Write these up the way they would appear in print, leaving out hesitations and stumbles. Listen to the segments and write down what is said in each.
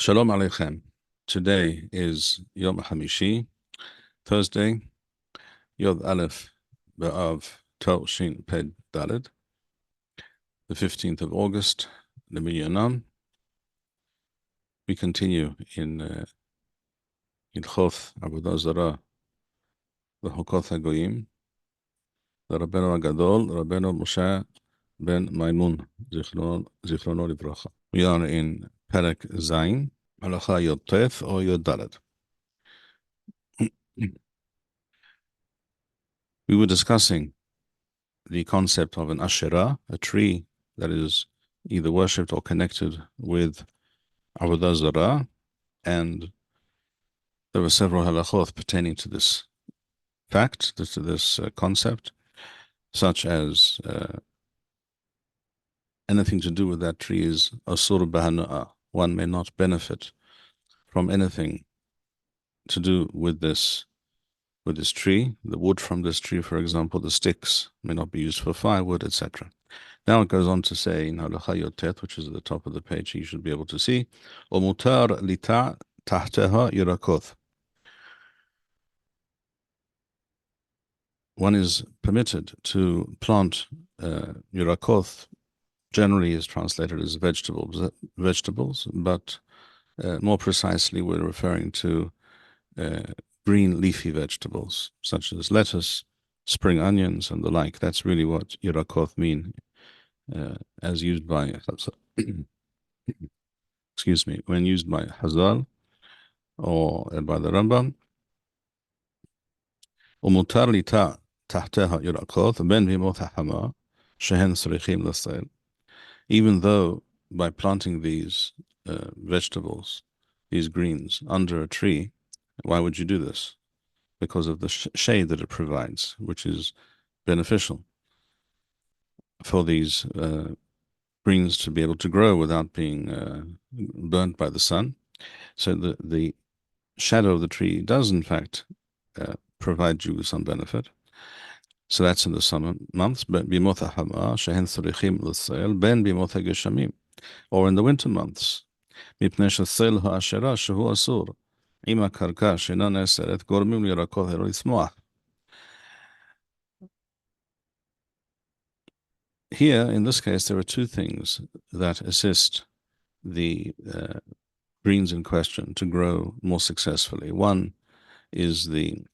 Shalom Aleichem. Today is Yom Hamishi, Thursday, Yod Aleph B'Av Tov Shin Ped Daled, the 15th of August, Leminyanam. We continue in Hilchot Avodah Zarah, the Hilchot HaGoyim, the Rabbeinu Agadol, Rabbeinu Moshe ben Maimun, Zichrono Livracha. We are in Perek Zayin, Halacha Yod Tef or Yod Daled. We were discussing the concept of an Asherah, a tree that is either worshipped or connected with Avodah Zarah, and there were several halachot pertaining to this fact, to this concept, such as anything to do with that tree is asur b'hana'ah. One may not benefit from anything to do with this tree. The wood from this tree, for example, the sticks may not be used for firewood, etc. Now it goes on to say in Halacha Yotet, which is at the top of the page, you should be able to see, Omutar lita tahteha yirakoth. One is permitted to plant yirakoth, generally is translated as vegetables, but more precisely we're referring to green leafy vegetables, such as lettuce, spring onions, and the like. That's really what yirakoth mean, as used by, excuse me, when used by Hazal or by the Rambam. ومطر لتا تحتها يرقات بين بموت حما شهن سريخيم للصيل. Even though by planting these vegetables, these greens, under a tree, why would you do this? Because of the shade that it provides, which is beneficial for these greens to be able to grow without being burnt by the sun. So the shadow of the tree does, in fact, provide you with some benefit. So that's in the summer months, or in the winter months. Here, in this case, there are two things that assist the greens in question to grow more successfully. One is the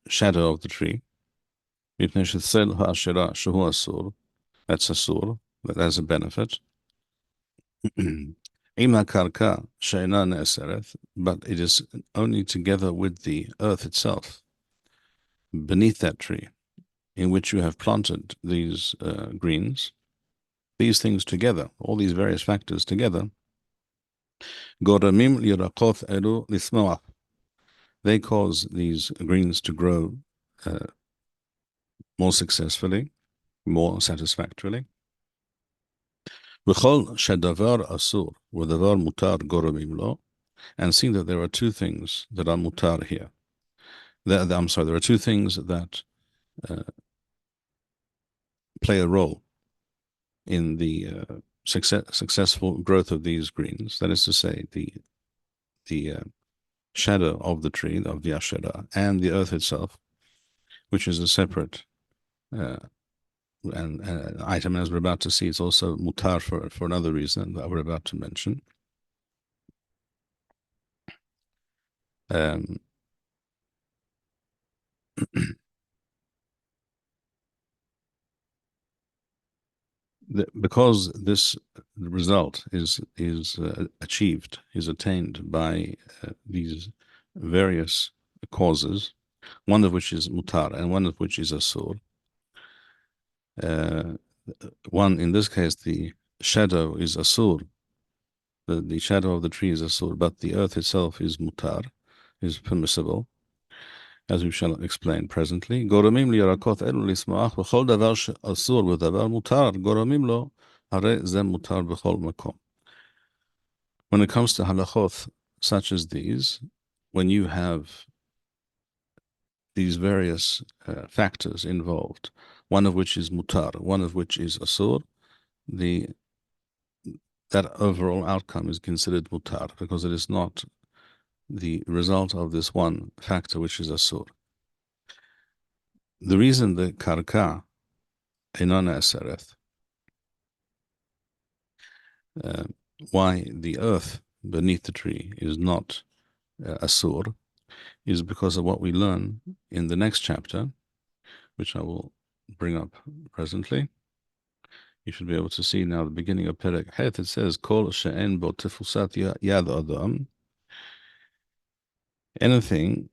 shadow of the tree. That's asur, that has a benefit. But it is only together with the earth itself, beneath that tree, in which you have planted these greens. These things together, all these various factors together, they cause these greens to grow more successfully, more satisfactorily. And seeing that there are two things that are mutar here. There are two things that play a role in the successful growth of these greens. That is to say, the shadow of the tree, of the Asherah, and the earth itself, which is a separate item. As we're about to see, it's also mutar for another reason that we're about to mention. Because this result is achieved, is attained by these various causes, one of which is mutar and one of which is asur. One, in this case, the shadow is asur. The shadow of the tree is asur, but the earth itself is mutar, is permissible, as we shall explain presently. Goromim liyarakot elu lisma'ach v'chol davar asur v'davar mutar goromim lo hare zem mutar b'chol makom. When it comes to halachot such as these, when you have these various factors involved, one of which is mutar, one of which is asur, the that overall outcome is considered mutar because it is not the result of this one factor, which is asur. The reason the karka inana esereth, why the earth beneath the tree is not asur, is because of what we learn in the next chapter, which I will bring up presently. You should be able to see now the beginning of Perek Het. It says, Kol she'en bo tifusat yad adam. Anything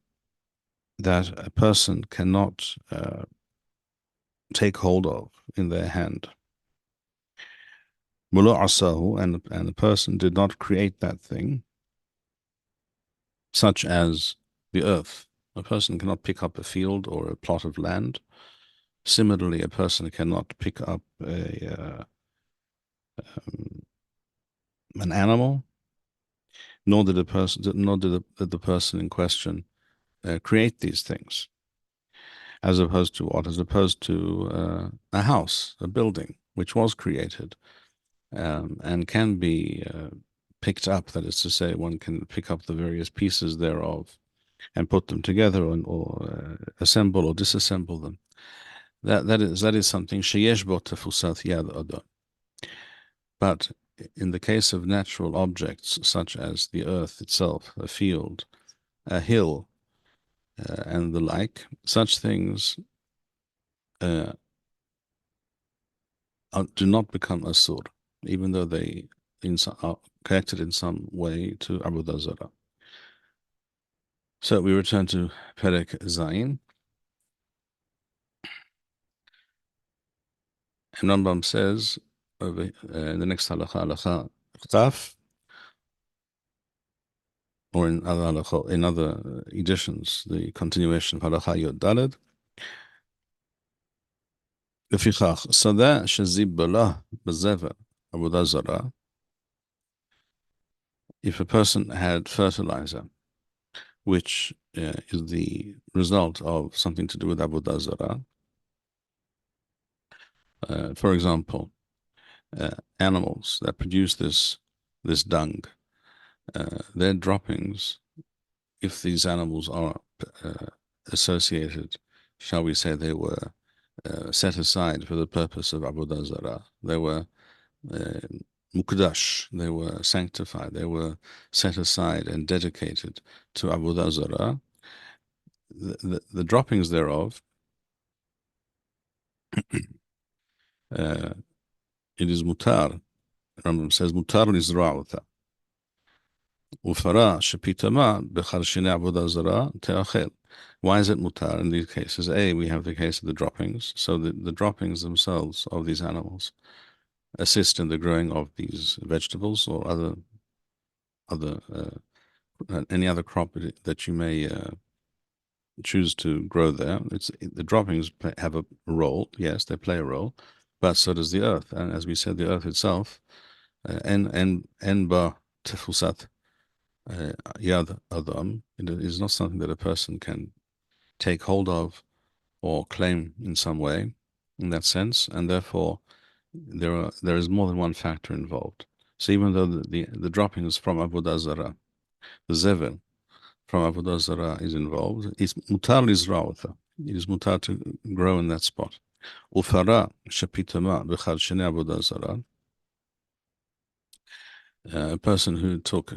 that a person cannot take hold of in their hand. Mulo asahu, and the person did not create that thing, such as the earth. A person cannot pick up a field or a plot of land. Similarly, a person cannot pick up an animal, nor did the person in question create these things. As opposed to what? As opposed to a house, a building, which was created and can be picked up. That is to say, one can pick up the various pieces thereof and put them together or assemble or disassemble them. That is something sheyesh bo tefusat yad adam. But in the case of natural objects such as the earth itself, a field, a hill, and the like, such things do not become asur, even though they are connected in some way to Avodah Zarah. So we return to Perek Zayin. And Rambam says over in the next halacha Chaf, or in other editions, the continuation of halacha Yod Daled. לפיכך, שדה שזיבלה בזבל עבודה זרה, if a person had fertilizer, which is the result of something to do with Avodah Zarah, for example, animals that produce this dung, their droppings, if these animals are associated, shall we say, they were set aside for the purpose of Avodah Zarah, they were mukdash, they were sanctified, they were set aside and dedicated to Avodah Zarah, the droppings thereof, it is mutar. Rambam says mutar lizra'uta. Ufara shepitama b'charshine Avodah Zarah te'achel. Why is it mutar in these cases? A, we have the case of the droppings. So the droppings themselves of these animals assist in the growing of these vegetables or any other crop that you may choose to grow there. The droppings have a role. Yes, they play a role, but so does the earth. And as we said, the earth itself, en ba tefusat yad adam, it is not something that a person can take hold of or claim in some way, in that sense, and therefore there is more than one factor involved. So even though the droppings from Avodah Zarah, the zevel from Avodah Zarah is involved, it's mutar lizra'uta. It is mutar to grow in that spot. Ufara shepitama b'chad shene Avodah Zarah. A person who took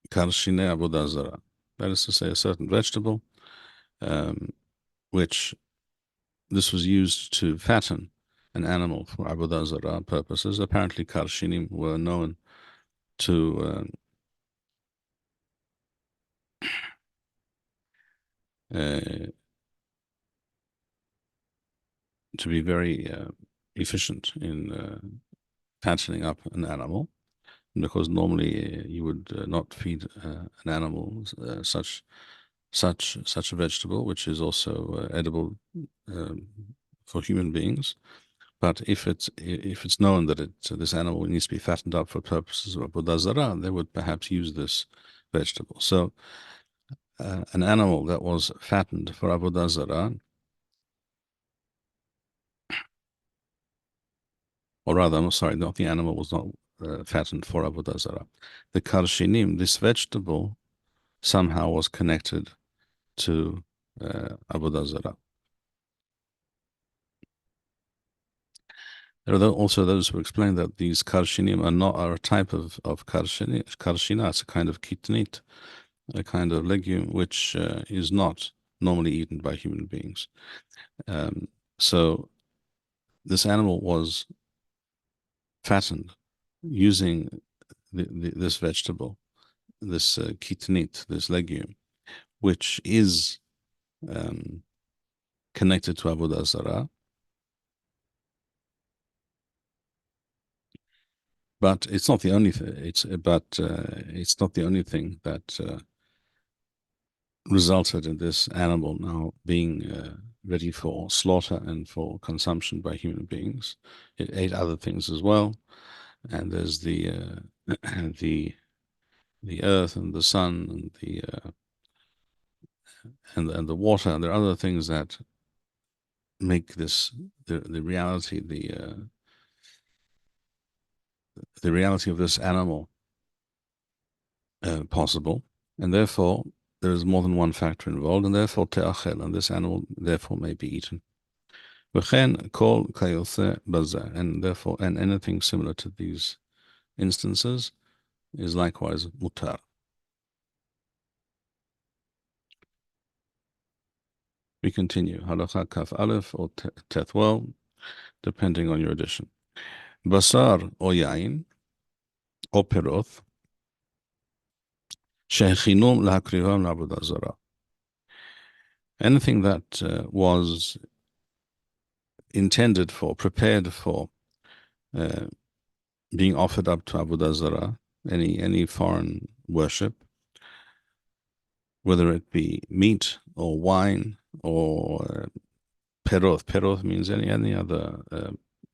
karshine Avodah Zarah, that is to say, a certain vegetable, which this was used to fatten an animal for Avodah Zarah purposes. Apparently, karshinim were known to be very efficient in fattening up an animal, because normally you would not feed an animal such a vegetable, which is also edible for human beings. But if it's known that this animal needs to be fattened up for purposes of Avodah Zarah, they would perhaps use this vegetable. So an animal that was fattened for Avodah Zarah or rather, I'm sorry, not the animal was not fattened for Avodah Zarah. The karshinim, this vegetable, somehow was connected to Avodah Zarah. There are also those who explain that these karshinim are a type of karshina. It's a kind of kitnit, a kind of legume which is not normally eaten by human beings. So this animal was fattened using this vegetable, this kitnit, this legume, which is connected to Avodah Zarah. But it's not the only thing. It's not the only thing that resulted in this animal now being ready for slaughter and for consumption by human beings. It ate other things as well, and there's the the earth and the sun and the water, and there are other things that make this the reality the reality of this animal possible, and therefore there is more than one factor involved, and therefore te'achel, and this animal therefore may be eaten. V'chen kol kayothe baza, and therefore, and anything similar to these instances is likewise mutar. We continue. Halacha kaf aleph or tethwel, depending on your edition. Basar or yain or peroth shehechinum lahakrivam la'avodah zarah. Anything that was intended for, prepared for being offered up to Avodah Zarah, any foreign worship, whether it be meat or wine or peroth. Peroth means any other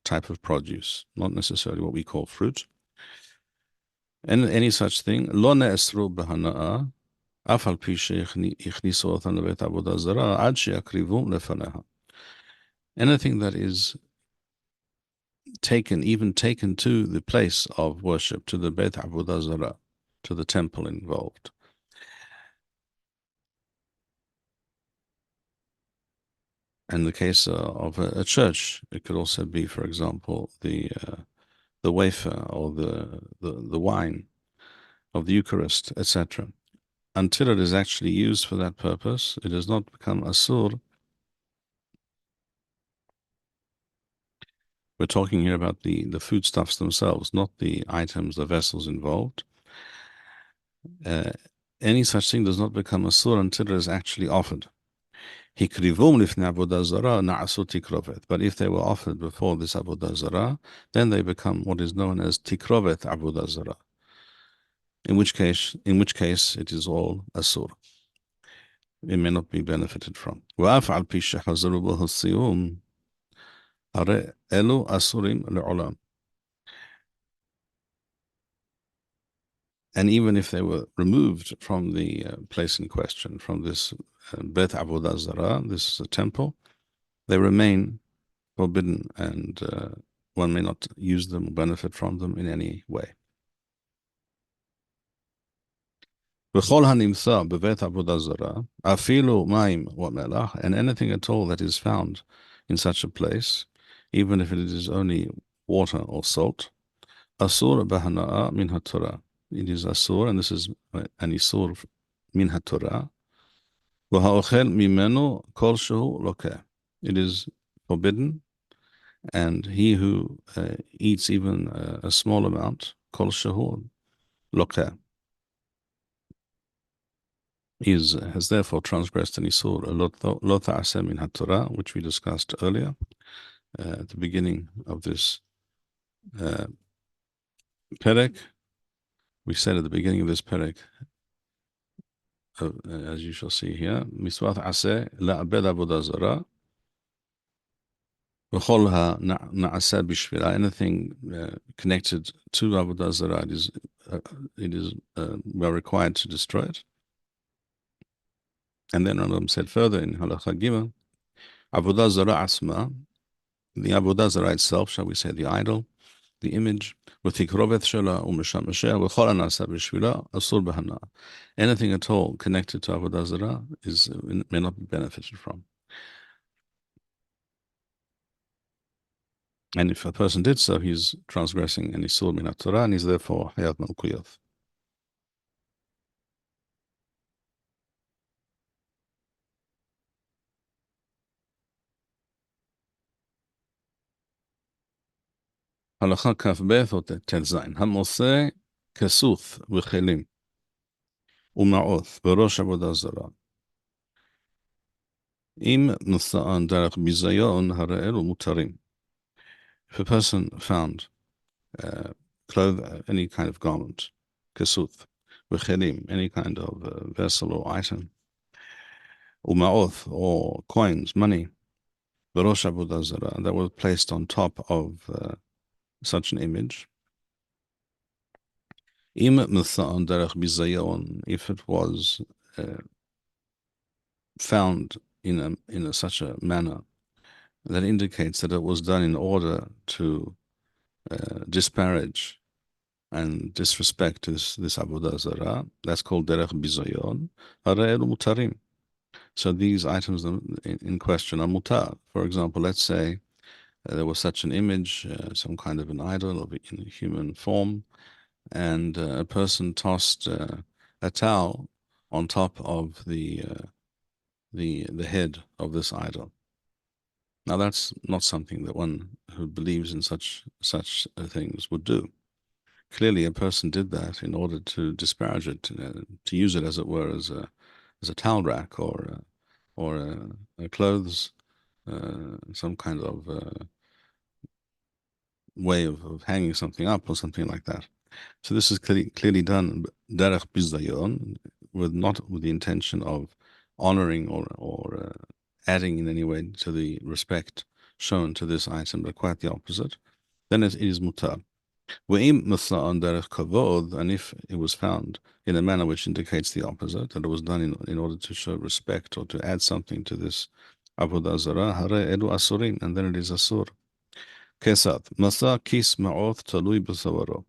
type of produce, not necessarily what we call fruit. And any such thing, lo ne'esru b'hana'ah, אף על פי שהכניסו אותם לבית עבודה זרה, עד שיקריבום לפניה. Anything that is taken to the place of worship, to the Beit Avodah Zarah, to the temple involved. In the case of a church, it could also be, for example, the wafer or the wine of the Eucharist, etc. Until it is actually used for that purpose, it does not become asur. We're talking here about the foodstuffs themselves, not the items, the vessels involved. Any such thing does not become asur until it is actually offered. But if they were offered before this Avodah Zarah, then they become what is known as tikrovet Avodah Zarah. In which case it is all asur. It may not be benefited from. And even if they were removed from the place in question, from this Beit Avodah Zarah, this temple, they remain forbidden, and one may not use them or benefit from them in any way. וכל הנמצא בבית עבודה זרה, אפילו מים ומלח, and anything at all that is found in such a place, even if it is only water or salt, asur בהנאה מן התורה. It is asur, and this is an isur min haTorah. והאוכל ממנו כלשהו לוקה. It is forbidden, and he who eats even a small amount, כלשהו לוקה, has therefore transgressed an isur, lo ta'aseh min haTorah, which we discussed earlier at the beginning of this perek. We said at the beginning of this perek, as you shall see here, misvat aseh la'abed avodah zarah, v'chol ha'na'aseh bishvila, anything connected to avodah zarah, it is we're required to destroy it. And then Rambam said further in Halacha Gimel, Avodah Zarah Asma, the Avodah Zarah itself, shall we say, the idol, the image, ותקרובת שלה ומשמשיה וכל הנעשה בשבילה אסור בהנאה. Anything at all connected to Avodah Zarah may not be benefited from. And if a person did so, he's transgressing any Isur min Torah, and he's therefore Hayat Malkuyath. הלכה כ"ב או ט"ז, המוצא כסוף וכלים ומעוף בראש עבודה זרה. אם נשאן דרך ביזיון, הרי אלו מותרים. If a person found any kind of garment, kesuf, v'chelim, any kind of vessel or item, uma'oth, or coins, money, v'rosh avodah zarah, that was placed on top of such an image. Im mitha'an derech bizayon, if it was found in such a manner that indicates that it was done in order to disparage and disrespect this Avodah Zarah, that's called derech bizayon, hare elu mutarim. So these items in question are mutar. For example, let's say there was such an image, some kind of an idol in a human form, and a person tossed a towel on top of the head of this idol. Now that's not something that one who believes in such things would do. Clearly, a person did that in order to disparage it, to use it, as it were, as a towel rack or a clothes, some kind of way of hanging something up or something like that. So this is clearly done derech bizayon, not with the intention of honoring or adding in any way to the respect shown to this item, but quite the opposite. Then it is mutar. And if it was found in a manner which indicates the opposite, that it was done in order to show respect or to add something to this Avodah Zarah, hare edu asurin, and then it is asur. Kesat, masa kis ma'oth talui b'sawaro.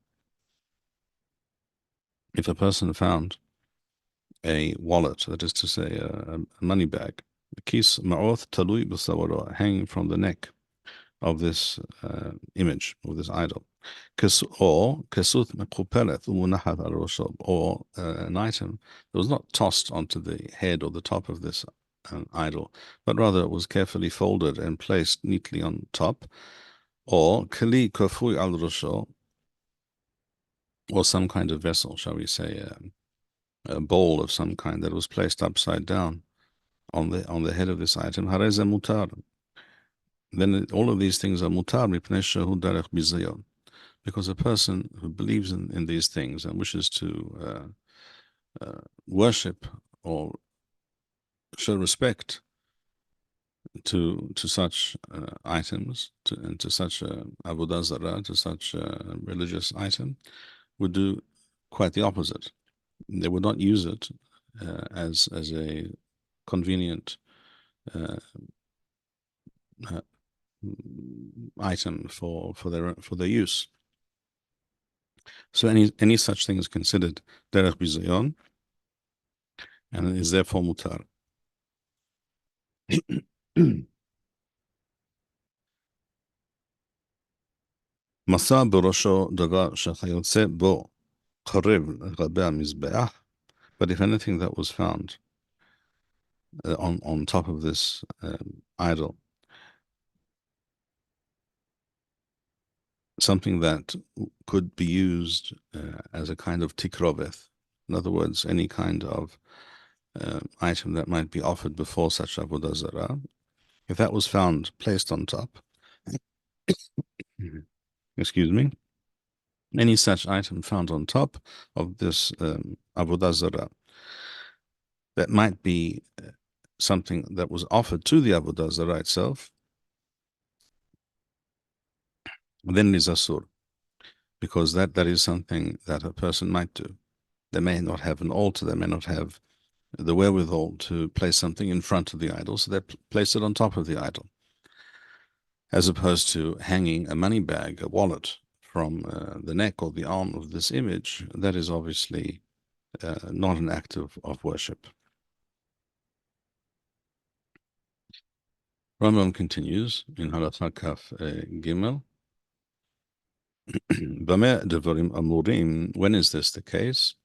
If a person found a wallet, that is to say a money bag, kis ma'oth talui b'sawaro, hanging from the neck of this image, of this idol, or kesut mekupelet umunachat al rosho, or an item that was not tossed onto the head or the top of this idol, but rather it was carefully folded and placed neatly on top, or keli kafui al rosho, or some kind of vessel, shall we say, a bowl of some kind that was placed upside down on the head of this item, hareze mutar. Then all of these things are mutar mipnei shehu derech bizayon, because a person who believes in these things and wishes to worship or show respect to such items, and to such avodah zarah, to such a religious item, would do quite the opposite. They would not use it as a convenient item for their use. So any such thing is considered derech bizayon, and is therefore mutar. מסע בראשו דבר שכיוצא בו קרב לגבי המזבח, but if anything that was found on top of this idol, something that could be used as a kind of tikroveth, in other words, any kind of item that might be offered before such avodah zarah, if that was found placed on top, excuse me, any such item found on top of this avodah zarah that might be something that was offered to the avodah zarah itself, then it is asur, because that is something that a person might do. They may not have an altar, they may not have the wherewithal to place something in front of the idol, so they place it on top of the idol, as opposed to hanging a money bag, a wallet, from the neck or the arm of this image, that is obviously not an act of worship. Rambam continues in Halakha Kaf Gimel. Bama devarim amurim. When is this the case?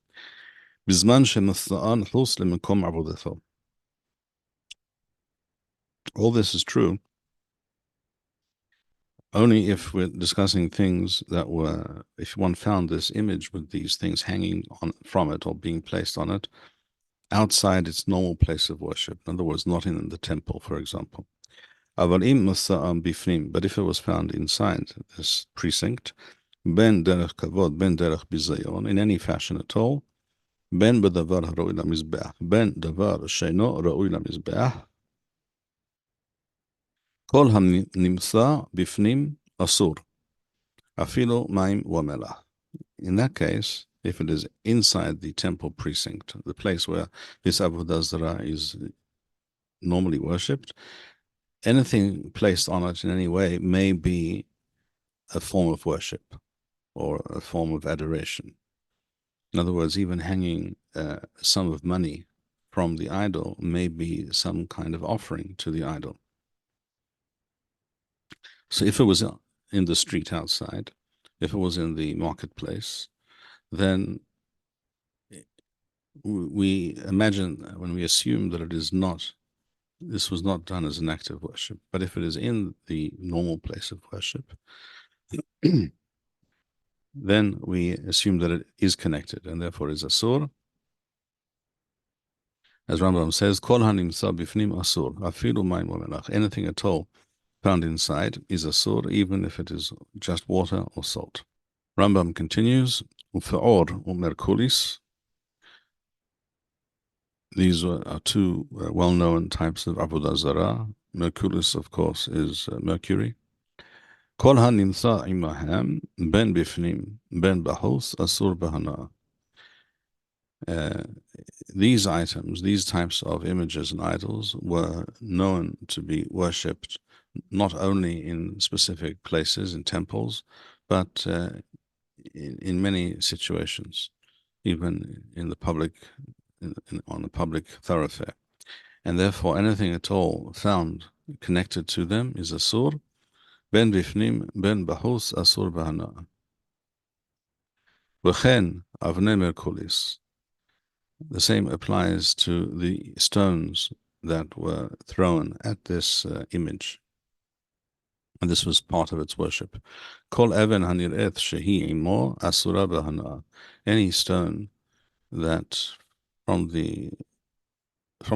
Bizman shenatha'an hus lemekom avodato. All this is true only if we're discussing things that were, if one found this image with these things hanging on from it or being placed on it outside its normal place of worship. In other words, not in the temple, for example. But if it was found inside this precinct, ben derech kavod, ben derech bizayon, in any fashion at all, ben bedavar haroi lamizbeach, ben davar sheino raoi lamizbeach, kol hanimtha bifnim asur, afilo maim wamelah. In that case, if it is inside the temple precinct, the place where this Avodah Zarah is normally worshipped, anything placed on it in any way may be a form of worship or a form of adoration. In other words, even hanging a sum of money from the idol may be some kind of offering to the idol. So if it was in the street outside, if it was in the marketplace, then we imagine, when we assume that it is not, this was not done as an act of worship. But if it is in the normal place of worship, then we assume that it is connected and therefore is asur. As Rambam says, Kol hanimtha bifnim asur, afilu mayim u'melach. Anything at all found inside is asur, even if it is just water or salt. Rambam continues, Ufe'or u'merkulis. These are two well-known types of Avodah Zarah. Merkulis, of course, is mercury. Kol hanimtha imahem ben bifnim ben bahos asur bahana. These items, these types of images and idols were known to be worshipped not only in specific places, in temples, but in many situations, even in the public, on a public thoroughfare. And therefore, anything at all found connected to them is asur, ben bifnim, ben bahus, asur bahana. V'chen avnei merkulis. The same applies to the stones that were thrown at this image. And this was part of its worship. Kol even hanireth shehi imo asura bahana. Any stone that from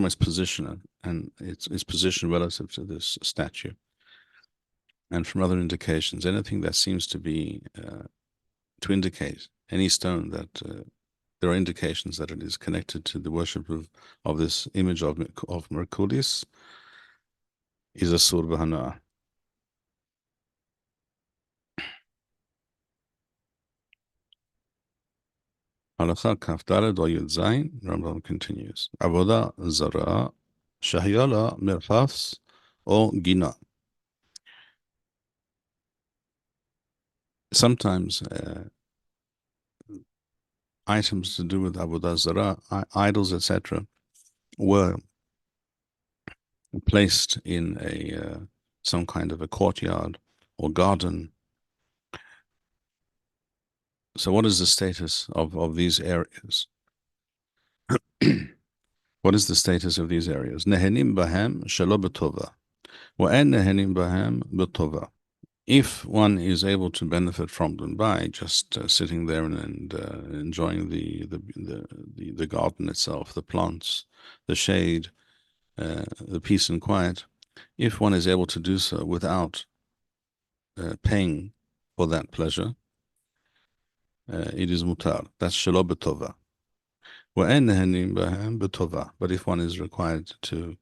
its position and its position relative to this statue, and from other indications, anything that seems to be to indicate any stone that there are indications that it is connected to the worship of this image of Merkulis is asur b'hana. Halakha Kaf Daled or Yud Zayin, Rambam continues. Avodah Zarah Shahyala Merfas or Gina. Sometimes items to do with Avodah Zarah, idols, etc., were placed in some kind of a courtyard or garden. So what is the status of these areas? What is the status of these areas? Nehenim bahem shelo b'tova, wa'en nehenim bahem b'tova. If one is able to benefit from them by just sitting there and enjoying the garden itself, the plants, the shade, the peace and quiet, if one is able to do so without paying for that pleasure, it is mutar. That's shelo b'tova. But if one is required to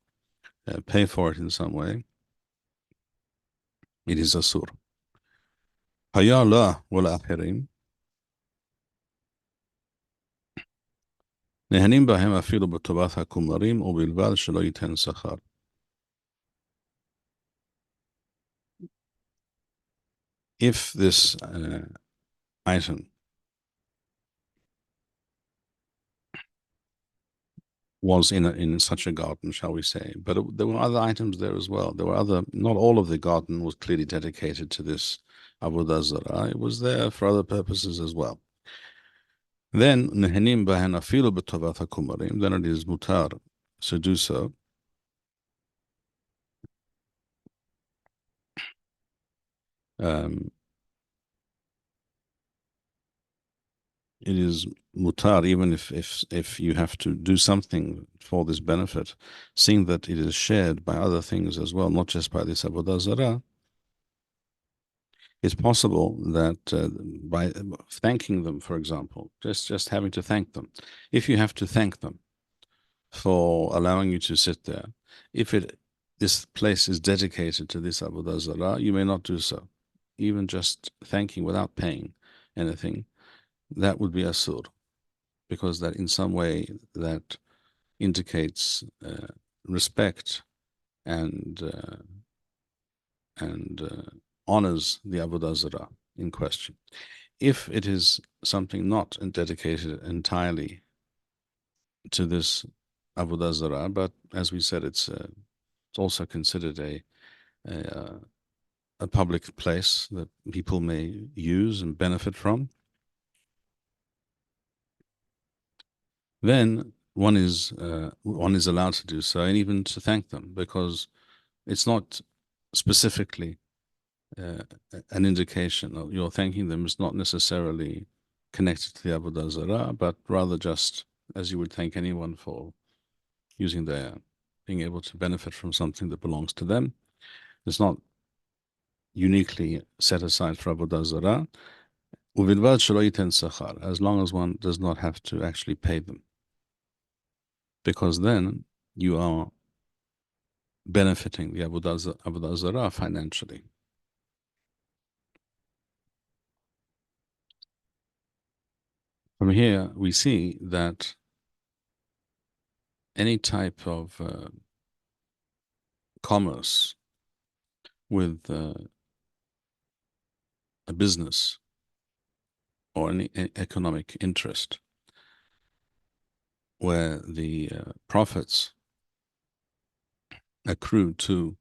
pay for it in some way, it is asur. Haya la wala achirim. Nehanim bahem afilu b'tovat hakumarim ubilvad shelo yiten sachar. If this item was in such a garden, shall we say. But there were other items there as well. There were other, not all of the garden was clearly dedicated to this Avodah Zarah. It was there for other purposes as well. Then, nehenim bahen afilu b'tovat hakumarim, then it is mutar to do so. It is mutar, even if you have to do something for this benefit, seeing that it is shared by other things as well, not just by this Avodah Zarah. It's possible that by thanking them, for example, just having to thank them, if you have to thank them for allowing you to sit there, if this place is dedicated to this Avodah Zarah, you may not do so. Even just thanking without paying anything, that would be asur, because that in some way that indicates respect and honors the Avodah Zarah in question. If it is something not dedicated entirely to this Avodah Zarah, but as we said, it's also considered a public place that people may use and benefit from, then one is allowed to do so and even to thank them, because it's not specifically an indication. You're thanking them is not necessarily connected to the Avodah Zarah, but rather just as you would thank anyone for being able to benefit from something that belongs to them. It's not uniquely set aside for Avodah Zarah, as long as one does not have to actually pay them, because then you are benefiting the Avodah Zarah financially. From here, we see that any type of commerce with a business or any economic interest where the profits accrue to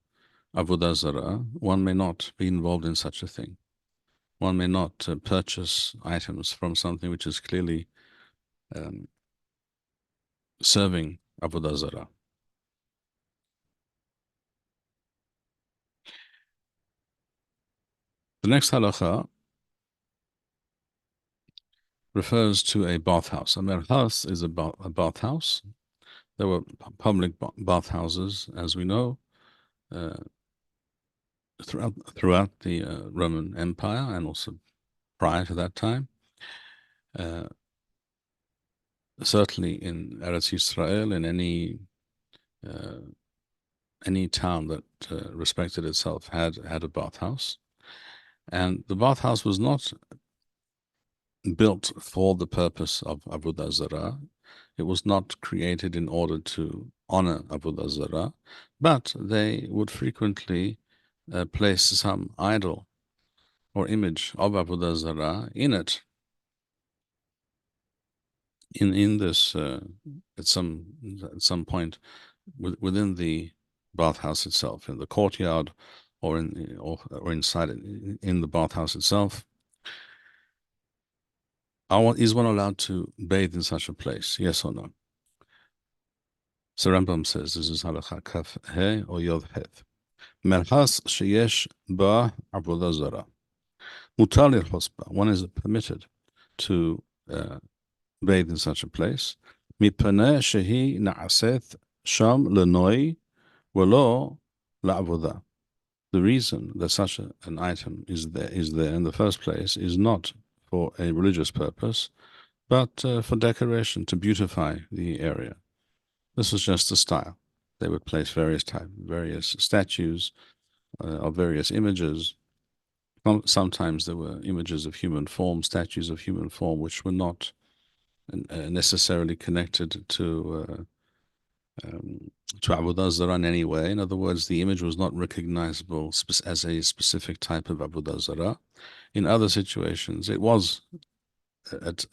Avodah Zarah, one may not be involved in such a thing. One may not purchase items from something which is clearly serving Avodah Zarah. The next halakha refers to a bathhouse. A merhas is a bathhouse. There were public bathhouses, as we know, throughout the Roman Empire and also prior to that time. Certainly in Eretz Yisrael, in any town that respected itself had a bathhouse, and the bathhouse was not built for the purpose of Avodah Zarah. It was not created in order to honor Avodah Zarah, but they would frequently place some idol or image of Avodah Zarah in it. In this, at some point within the bathhouse itself, in the courtyard, or inside it, in the bathhouse itself. Is one allowed to bathe in such a place? Yes or no? So Rambam says, this is halakha kaf he or yod het. Merhas sheyesh ba avodah zarah. Mutar lirchos ba. One is permitted to bathe in such a place. Mipnei shehi na'aset sham lenoi velo la'avodah. The reason that such an item is there in the first place is not for a religious purpose, but for decoration, to beautify the area. This was just a style. They would place various statues of various images. Sometimes there were images of human form, statues of human form, which were not necessarily connected to to Avodah Zarah in any way. In other words, the image was not recognizable as a specific type of Avodah Zarah. In other situations, it was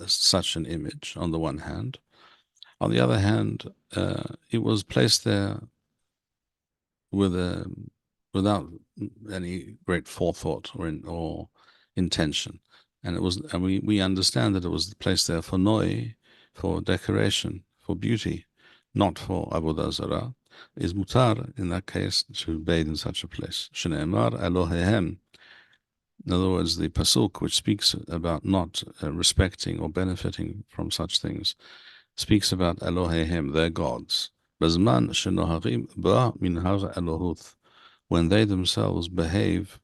such an image on the one hand. On the other hand, it was placed there with without any great forethought or intention, and we understand that it was placed there for noi, for decoration, for beauty, not for avodah zarah. Is mutar in that case to bathe in such a place. Shneimar Elohehem. In other words, the pasuk which speaks about not respecting or benefiting from such things speaks about Elohehem, their gods. Bazman shenoharim ba minhar Elohuth, when they themselves behave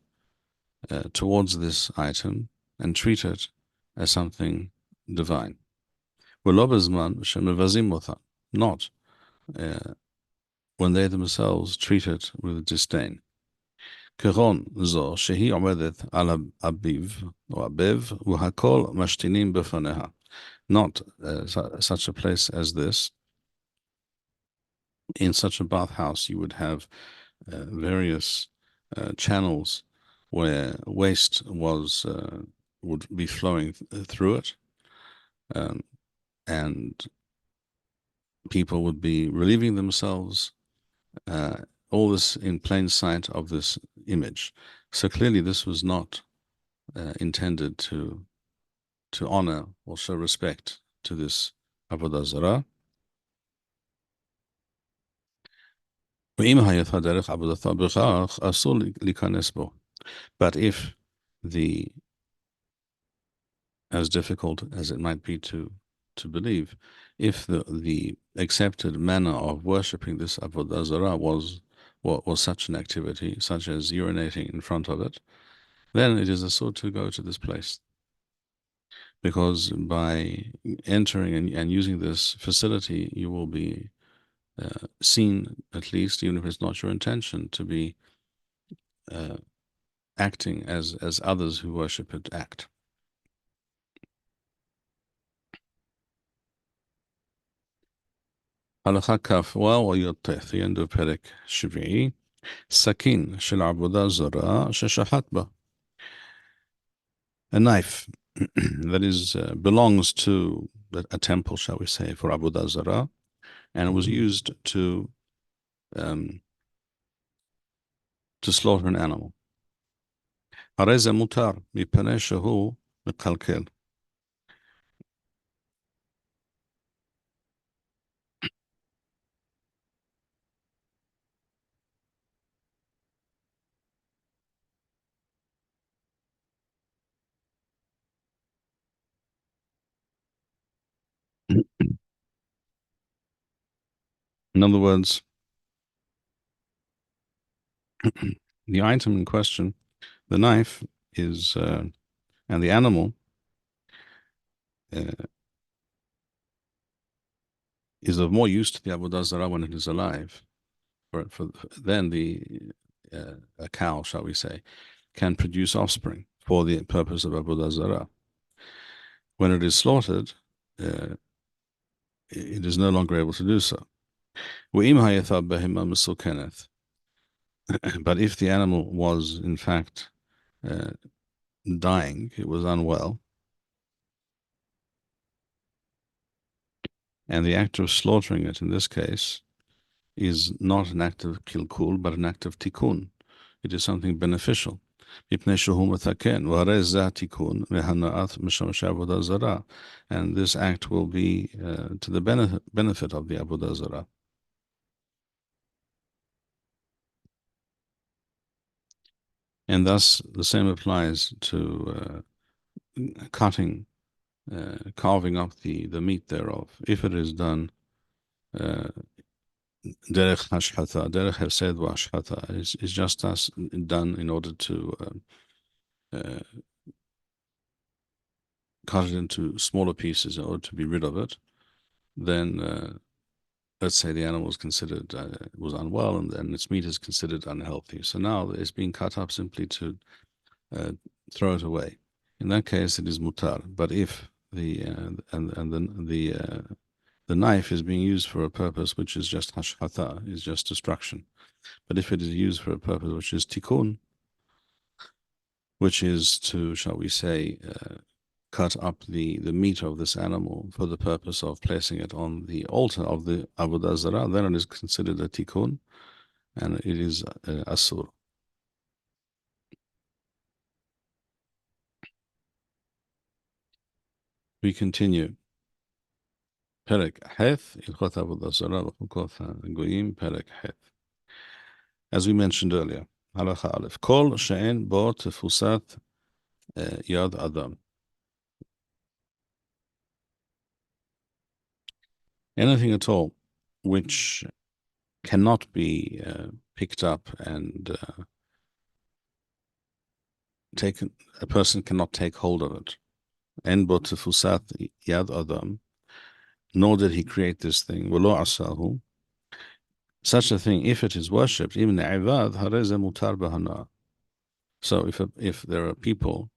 towards this item and treat it as something divine. V'lo bazman shemevazim otha, not when they themselves treat it with disdain. כגון זו שהיא עומדת על אביו או אביו והכל משתינים בפניה. Not such a place as this. In such a bathhouse, you would have various channels where waste would be flowing through it, and people would be relieving themselves. All this in plain sight of this image. So clearly, this was not intended to honor or show respect to this avodah zarah. But if as difficult as it might be to believe, if the accepted manner of worshipping this avodah zarah was such an activity, such as urinating in front of it, then it is asur to go to this place. Because by entering and using this facility, you will be seen, at least, even if it's not your intention, to be acting as others who worship it act. הלכה כ"ו או י"ט, the end of פרק שביעי, סכין של עבודה זרה ששחט בה. A knife that belongs to a temple, shall we say, for Avodah Zarah, and it was used to slaughter an animal. הרי זה מותר מפני שהוא מקלקל. In other words, the item in question, the knife, is, and the animal is of more use to the Avodah Zarah when it is alive. Then a cow, shall we say, can produce offspring for the purpose of Avodah Zarah. When it is slaughtered, it is no longer able to do so. But if the animal was, in fact, dying, it was unwell, and the act of slaughtering it, in this case, is not an act of kilkul, but an act of tikkun. It is something beneficial. And this act will be to the benefit of the Avodah Zarah. And thus the same applies to carving up the meat thereof. If it is done derech hashchata, derech hefsed v'hashchata, is just as done in order to cut it into smaller pieces in order to be rid of it, then let's say the animal was considered was unwell, and then its meat is considered unhealthy. So now it's being cut up simply to throw it away. In that case, it is mutar. But if the the knife is being used for a purpose which is just hashkata, is just destruction. But if it is used for a purpose which is tikkun, which is to, shall we say, cut up the meat of this animal for the purpose of placing it on the altar of the Avodah Zarah, then it is considered a tikkun, and it is asur. We continue. Perek Heth, Hilchot Avodah Zarah, Hilchot HaGoyim, Perek Heth. As we mentioned earlier, Halacha Aleph, Kol she'en bo tefusat yad adam. Anything at all which cannot be picked up and taken, a person cannot take hold of it. En bo tefusat yad adam, nor did he create this thing. V'lo asahu. Such a thing, if it is worshipped, even the ivad, hareze mutar b'hana. So if there are people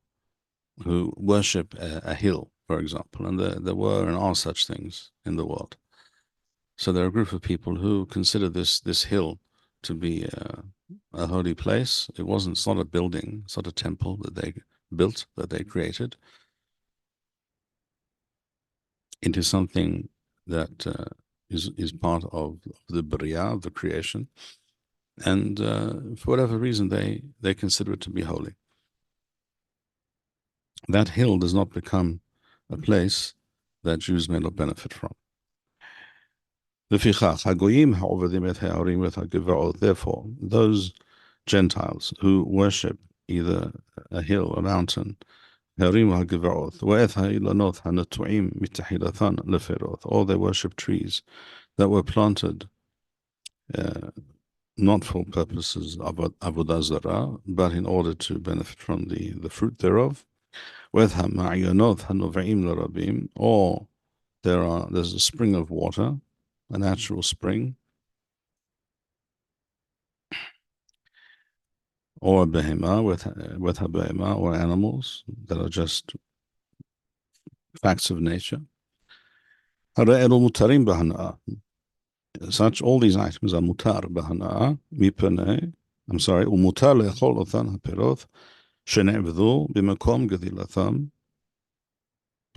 who worship a hill, for example, and there were and are such things in the world. So there are a group of people who consider this hill to be a holy place. It's not a building, it's not a temple that they built, that they created, into something that is part of the Bariah, of the creation. And for whatever reason, they consider it to be holy. That hill does not become a place that Jews may not benefit from. Therefore, those Gentiles who worship either a hill, a mountain, or they worship trees that were planted not for purposes of Avodah Zarah, but in order to benefit from the fruit thereof, or there's a spring of water, a natural spring, or a behema with a behema, or animals that are just facts of nature. Such, all these items are mutar b'hana'ah mipnei, umutar le'echol othan ha'perot shene'evdu b'makom gedilatham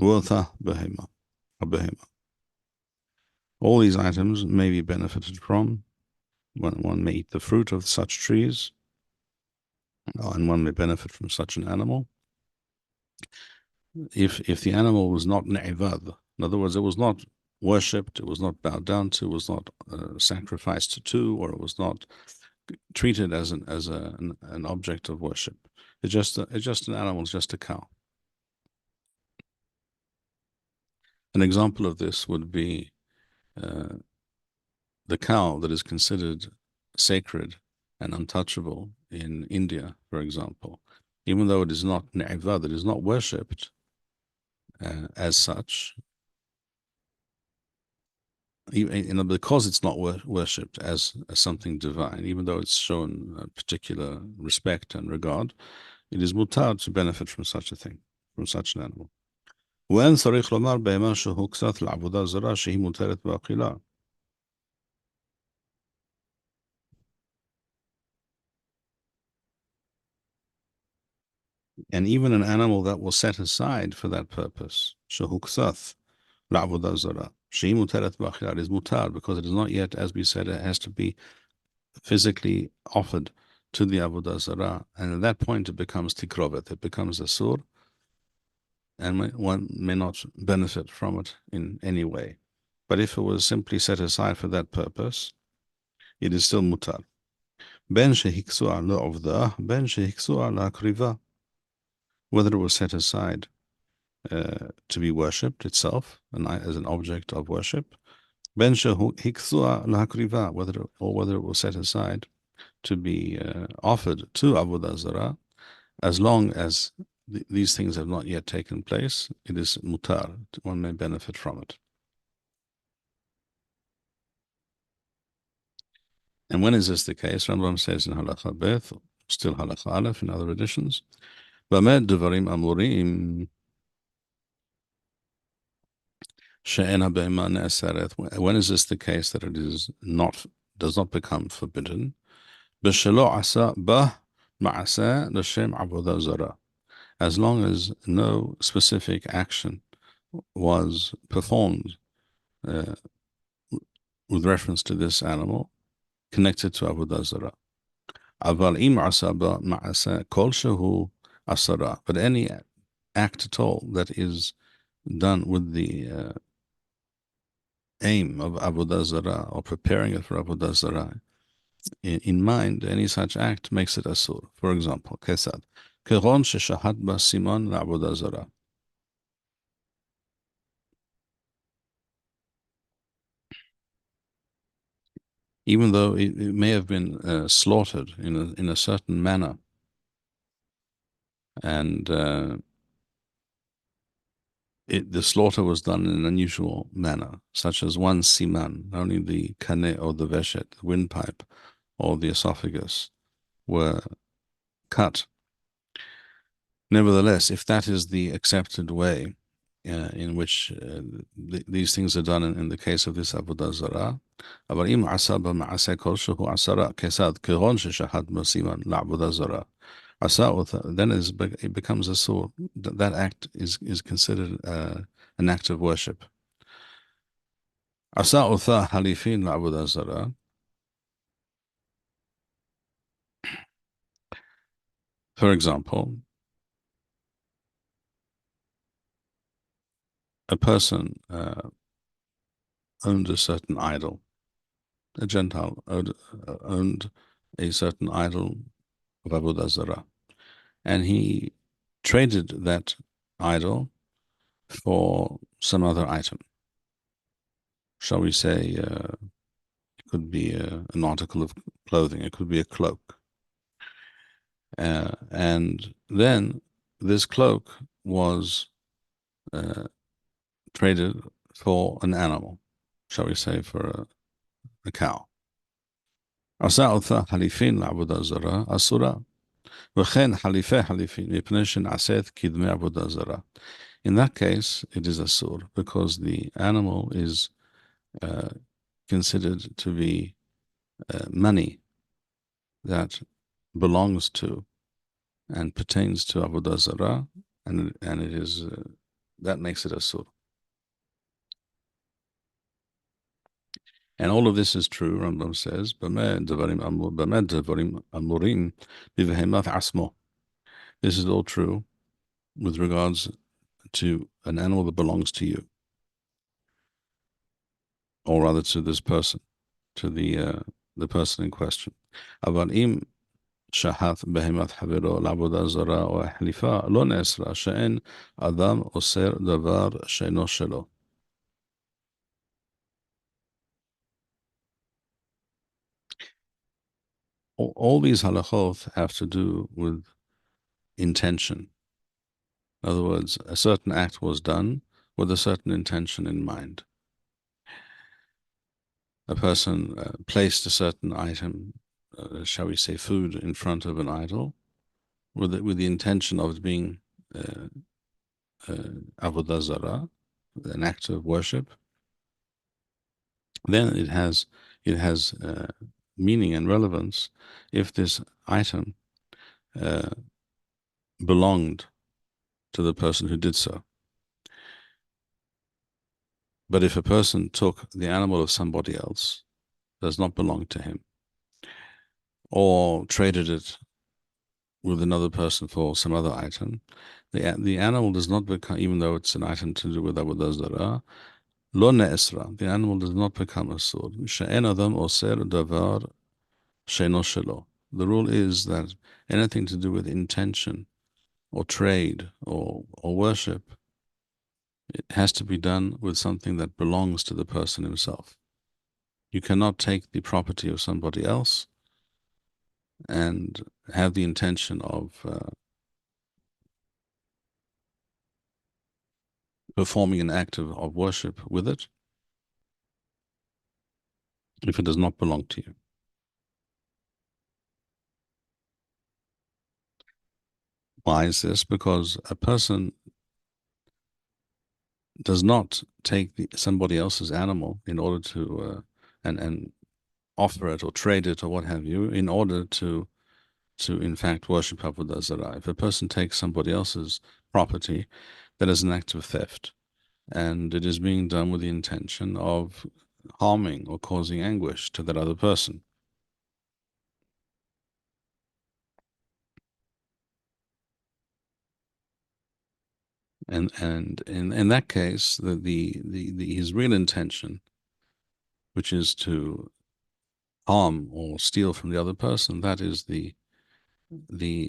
v'otha behema. All these items may be benefited from when one may eat the fruit of such trees, and one may benefit from such an animal. If the animal was not ne'evad, in other words, it was not worshipped, it was not bowed down to, it was not sacrificed to, or it was not treated as an object of worship. It's just an animal, it's just a cow. An example of this would be the cow that is considered sacred and untouchable in India, for example. Even though it is not ne'evad, it is not worshipped as such, because it's not worshipped as something divine, even though it's shown a particular respect and regard, it is mutar to benefit from such a thing, from such an animal. And even an animal that was set aside for that purpose, shehuksath la'avodah zarah, shehi muteret b'achila, is mutar because it is not yet, as we said, it has to be physically offered to the avodah zarah, and at that point it becomes tikrovet, it becomes asur, and one may not benefit from it in any way. But if it was simply set aside for that purpose, it is still mutar. Ben shehiksu'a le'ovdah, ben shehiksu'a la'akriva, whether it was set aside to be worshipped itself and as an object of worship, ben shehiksu'a la'akriva, whether it was set aside to be offered to Avodah Zarah, as long as these things have not yet taken place, it is mutar, one may benefit from it. And when is this the case? Rambam says in Halacha Beth, still Halacha Aleph in other editions, Bamed Devarim Amurim, When is this the case that it does not become forbidden? As long as no specific action was performed uh, with reference to this animal connected to Avodah Zarah. But any act at all that is done with the aim of Avodah Zarah or preparing it for Avodah Zarah in mind, any such act makes it asur. For example, kesad, keron sheshahad ba siman la'avodah zarah. Even though it may have been slaughtered in a certain manner, and the slaughter was done in an unusual manner, such as one siman, only the kaneh or the veshet, the windpipe, or the esophagus were cut. Nevertheless, if that is the accepted way in which these things are done in the case of this Avodah Zarah, then it becomes a sword. That act is considered an act of worship. For example, a person owned a certain idol. A Gentile owned a certain idol of Avodah Zarah, and he traded that idol for some other item. Shall we say, it could be an article of clothing, it could be a cloak. And then this cloak was traded for an animal, shall we say, for a cow. עשה אותה חליפין לעבודה זרה, אסורה. וכן חליפי חליפין, מפני שנעשית כדמי עבודה זרה. In that case, it is asur, because the animal is considered to be money that belongs to and pertains to Avodah Zarah, and it is that makes it asur. And all of this is true, Rambam says, this is all true with regards to an animal that belongs to you, or rather to this person, to the person in question. שחט בהמת חברו לעבודה זרה או החליפה לא נאסרה שאין אדם אוסר דבר שאינו שלו. All these halachot have to do with intention. In other words, a certain act was done with a certain intention in mind. A person placed a certain item, shall we say food, in front of an idol with the intention of it being Avodah Zarah, an act of worship. Then it has meaning and relevance if this item belonged to the person who did so. But if a person took the animal of somebody else, does not belong to him, or traded it with another person for some other item, the animal does not become, even though it's an item to do with Avodah Zarah, lo ne'esra, the animal does not become a sword. She'en adam oser davar she'no shelo. The rule is that anything to do with intention or trade or worship, it has to be done with something that belongs to the person himself. You cannot take the property of somebody else and have the intention of performing an act of worship with it if it does not belong to you. Why is this? Because a person does not take somebody else's animal in order to and offer it or trade it or what have you in order to in fact worship Avodah Zarah. If a person takes somebody else's property, that is an act of theft, and it is being done with the intention of harming or causing anguish to that other person. And in that case, his real intention, which is to harm or steal from the other person, that is the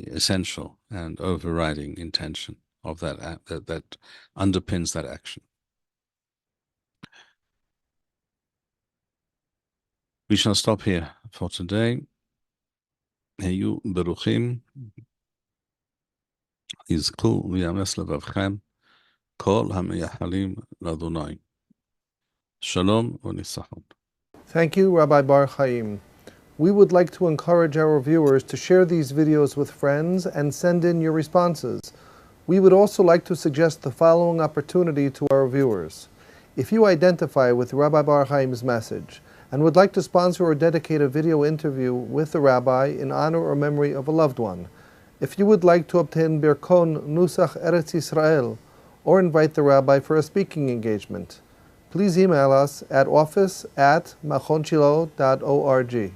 essential and overriding intention of that act, that underpins that action. We shall stop here for today. Heyu beruchim, yizku v'yames levavchem kol hameyahalim l'Adonai. Shalom u'nisahon. Thank you, Rabbi Bar-Hayim. We would like to encourage our viewers to share these videos with friends and send in your responses. We would also like to suggest the following opportunity to our viewers. If you identify with Rabbi Bar-Hayim's message and would like to sponsor or dedicate a video interview with the rabbi in honor or memory of a loved one, if you would like to obtain Birkon Nusach Eretz Yisrael or invite the rabbi for a speaking engagement, please email us at office@machonshilo.org.